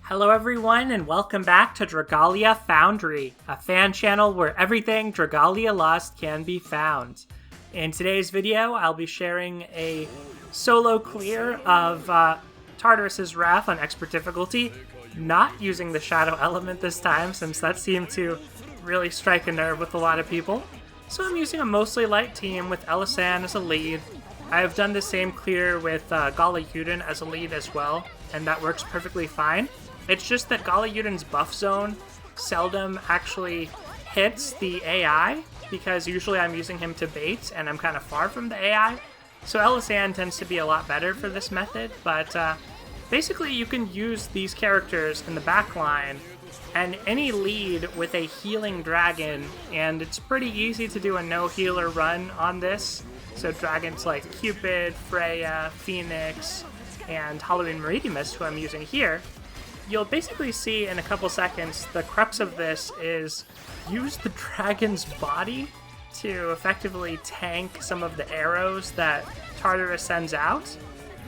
Hello everyone and welcome back to Dragalia Foundry, a fan channel where everything Dragalia Lost can be found. In today's video, I'll be sharing a solo clear of Tartarus' Wrath on expert difficulty, not using the shadow element this time since that seemed to really strike a nerve with a lot of people. So I'm using a mostly light team with Elisanne as a lead. I have done the same clear with Agito as a lead as well, and that works perfectly fine. It's just that Agito's buff zone seldom actually hits the AI, because usually I'm using him to bait, and I'm kind of far from the AI. So Elisanne tends to be a lot better for this method, but basically you can use these characters in the backline and any lead with a healing dragon, and it's pretty easy to do a no-healer run on this. So dragons like Cupid, Freya, Phoenix, and Halloween Meridimus, who I'm using here. You'll basically see in a couple seconds the crux of this is use the dragon's body to effectively tank some of the arrows that Tartarus sends out.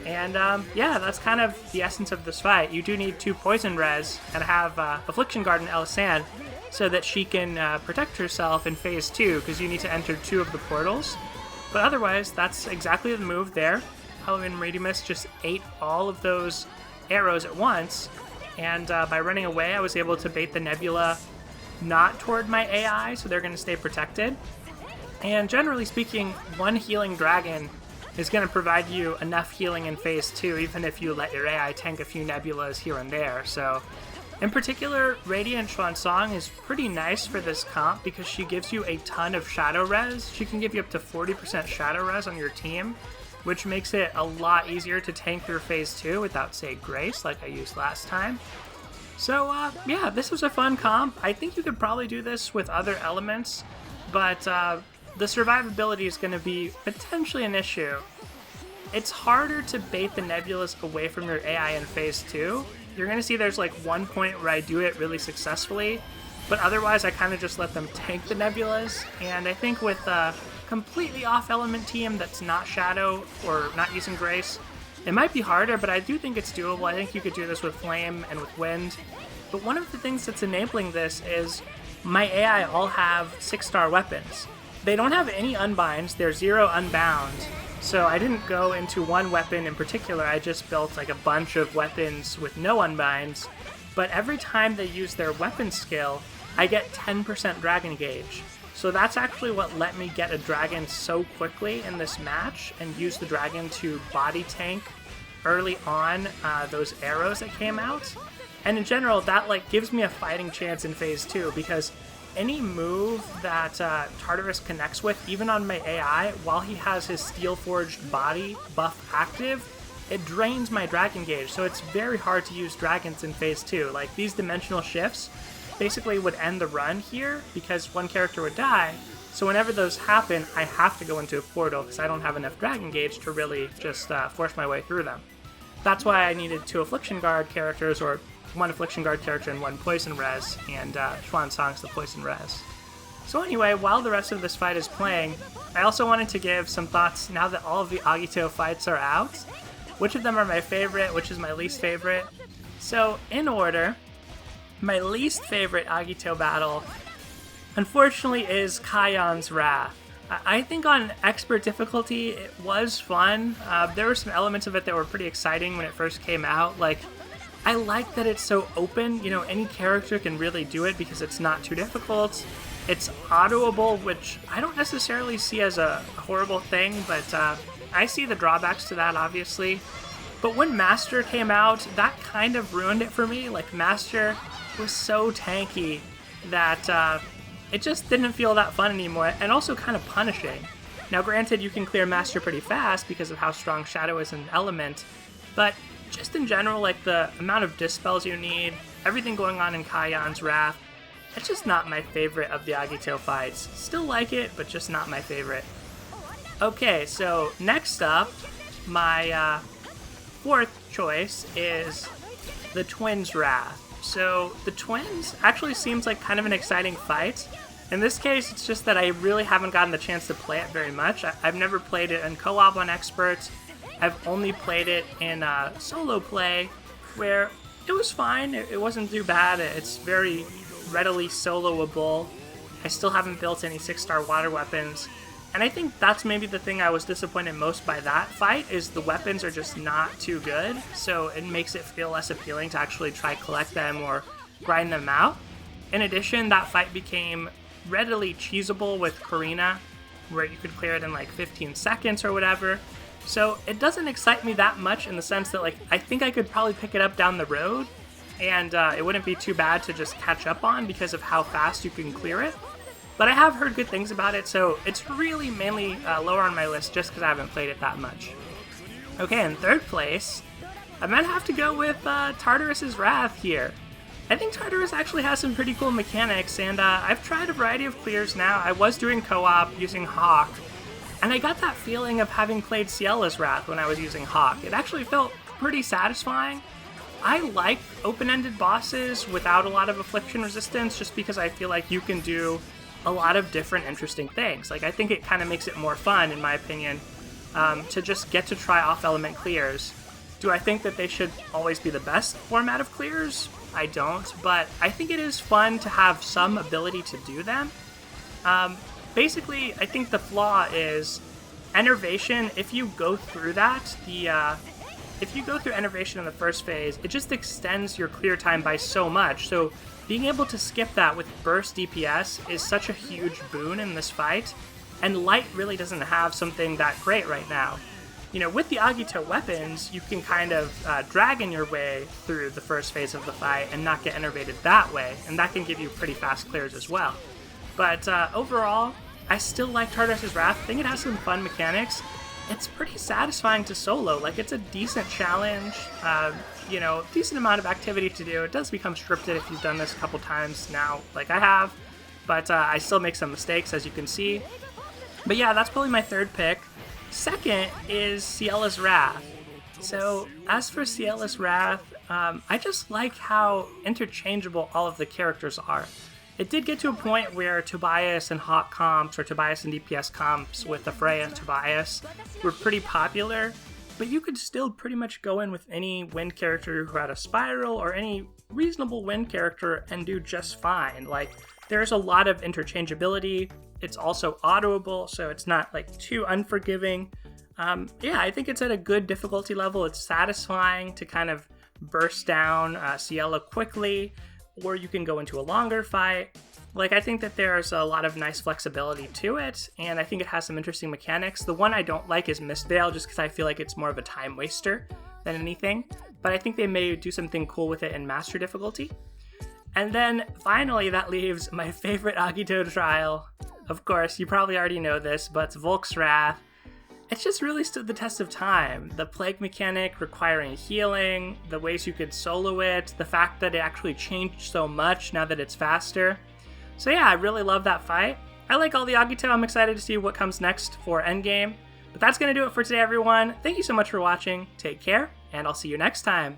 And yeah, that's kind of the essence of this fight. You do need 2 poison res and have Affliction Guard in Elisanne so that she can protect herself in phase 2, because you need to enter 2 of the portals. But otherwise, that's exactly the move there. Halloween Meridimus just ate all of those arrows at once. And by running away, I was able to bait the Nebula not toward my AI, so they're going to stay protected. And generally speaking, one healing dragon is going to provide you enough healing in phase 2, even if you let your AI tank a few Nebulas here and there. So, in particular, Radiant Swansong is pretty nice for this comp because she gives you a ton of shadow res. She can give you up to 40% shadow res on your team, which makes it a lot easier to tank through phase 2 without, say, Grace, like I used last time. So, yeah, this was a fun comp. I think you could probably do this with other elements, but the survivability is going to be potentially an issue. It's harder to bait the Nebulas away from your AI in phase 2. You're going to see there's like one point where I do it really successfully, but otherwise I kind of just let them tank the Nebulas, and I think with completely off-element team that's not Shadow or not using Grace, it might be harder, but I do think it's doable. I think you could do this with Flame and with Wind. But one of the things that's enabling this is my AI all have 6-star weapons. They don't have any unbinds, they're 0 unbound. So I didn't go into one weapon in particular, I just built like a bunch of weapons with no unbinds. But every time they use their weapon skill, I get 10% dragon gauge. So that's actually what let me get a dragon so quickly in this match and use the dragon to body tank early on those arrows that came out. And in general, that like gives me a fighting chance in phase 2, because any move that Tartarus connects with, even on my AI, while he has his Steel Forged body buff active, it drains my dragon gauge. So it's very hard to use dragons in phase 2. Like these dimensional shifts basically would end the run here because one character would die. So whenever those happen, I have to go into a portal because I don't have enough dragon gauge to really just force my way through them. That's why I needed 2 Affliction Guard characters, or 1 Affliction Guard character and 1 Poison Res, and Swansong's the Poison Res. So anyway, while the rest of this fight is playing, I also wanted to give some thoughts now that all of the Agito fights are out. Which of them are my favorite, which is my least favorite? So, in order, my least favorite Agito battle, unfortunately, is Cygames' Wrath. I think on expert difficulty, it was fun. There were some elements of it that were pretty exciting when it first came out. Like, I like that it's so open. You know, any character can really do it because it's not too difficult. It's autoable, which I don't necessarily see as a horrible thing, but I see the drawbacks to that, obviously. But when Master came out, that kind of ruined it for me. Like, Master was so tanky that it just didn't feel that fun anymore, and also kind of punishing. Now granted, you can clear Master pretty fast because of how strong Shadow is an element, but just in general, like the amount of dispels you need, everything going on in Cygames' Wrath, it's just not my favorite of the Agito fights. Still like it, but just not my favorite. Okay, so next up, my 4th choice is the Twins' Wrath. So the Twins actually seems like kind of an exciting fight. In this case, it's just that I really haven't gotten the chance to play it very much. I've never played it in co-op on Expert. I've only played it in solo play, where it was fine. It wasn't too bad. It's very readily soloable. I still haven't built any 6-star water weapons. And I think that's maybe the thing I was disappointed most by that fight, is the weapons are just not too good. So it makes it feel less appealing to actually try collect them or grind them out. In addition, that fight became readily cheesable with Karina, where you could clear it in like 15 seconds or whatever. So it doesn't excite me that much in the sense that, like, I think I could probably pick it up down the road and it wouldn't be too bad to just catch up on because of how fast you can clear it. But I have heard good things about it, so it's really mainly lower on my list just because I haven't played it that much. Okay, in third place, I might have to go with Tartarus' Wrath here. I think Tartarus actually has some pretty cool mechanics, and I've tried a variety of clears now. I was doing co-op using Hawk, and I got that feeling of having played Ciella's Wrath when I was using Hawk. It actually felt pretty satisfying. I like open-ended bosses without a lot of affliction resistance just because I feel like you can do a lot of different interesting things. Like, I think it kind of makes it more fun, in my opinion, to just get to try off-element clears. Do I think that they should always be the best format of clears? I don't, but I think it is fun to have some ability to do them. Basically, I think the flaw is Enervation. If you go through that, if you go through Enervation in the first phase, it just extends your clear time by so much. So being able to skip that with burst DPS is such a huge boon in this fight, and Light really doesn't have something that great right now. You know, with the Agito weapons, you can kind of dragon your way through the first phase of the fight and not get enervated that way, and that can give you pretty fast clears as well. But overall, I still like Tartarus' Wrath. I think it has some fun mechanics. It's pretty satisfying to solo. Like, it's a decent challenge, you know, decent amount of activity to do. It does become scripted if you've done this a couple times now, like I have, but I still make some mistakes, as you can see. But yeah, that's probably my third pick. Second is Ciella's Wrath. So, as for Ciella's Wrath, I just like how interchangeable all of the characters are. It did get to a point where Tobias and Hawk comps, or Tobias and DPS comps with the Freya and Tobias, were pretty popular, but you could still pretty much go in with any wind character who had a spiral, or any reasonable wind character, and do just fine. Like, there's a lot of interchangeability. It's also autoable, so it's not like too unforgiving. Yeah, I think it's at a good difficulty level. It's satisfying to kind of burst down Ciella quickly, or you can go into a longer fight. Like, I think that there's a lot of nice flexibility to it, and I think it has some interesting mechanics. The one I don't like is Mistveil, just because I feel like it's more of a time waster than anything, but I think they may do something cool with it in Master difficulty. And then, finally, that leaves my favorite Agito trial. Of course, you probably already know this, but it's Volk's Wrath. It's just really stood the test of time. The plague mechanic requiring healing, the ways you could solo it, the fact that it actually changed so much now that it's faster. So yeah, I really love that fight. I like all the Agito. I'm excited to see what comes next for Endgame. But that's going to do it for today, everyone. Thank you so much for watching. Take care, and I'll see you next time.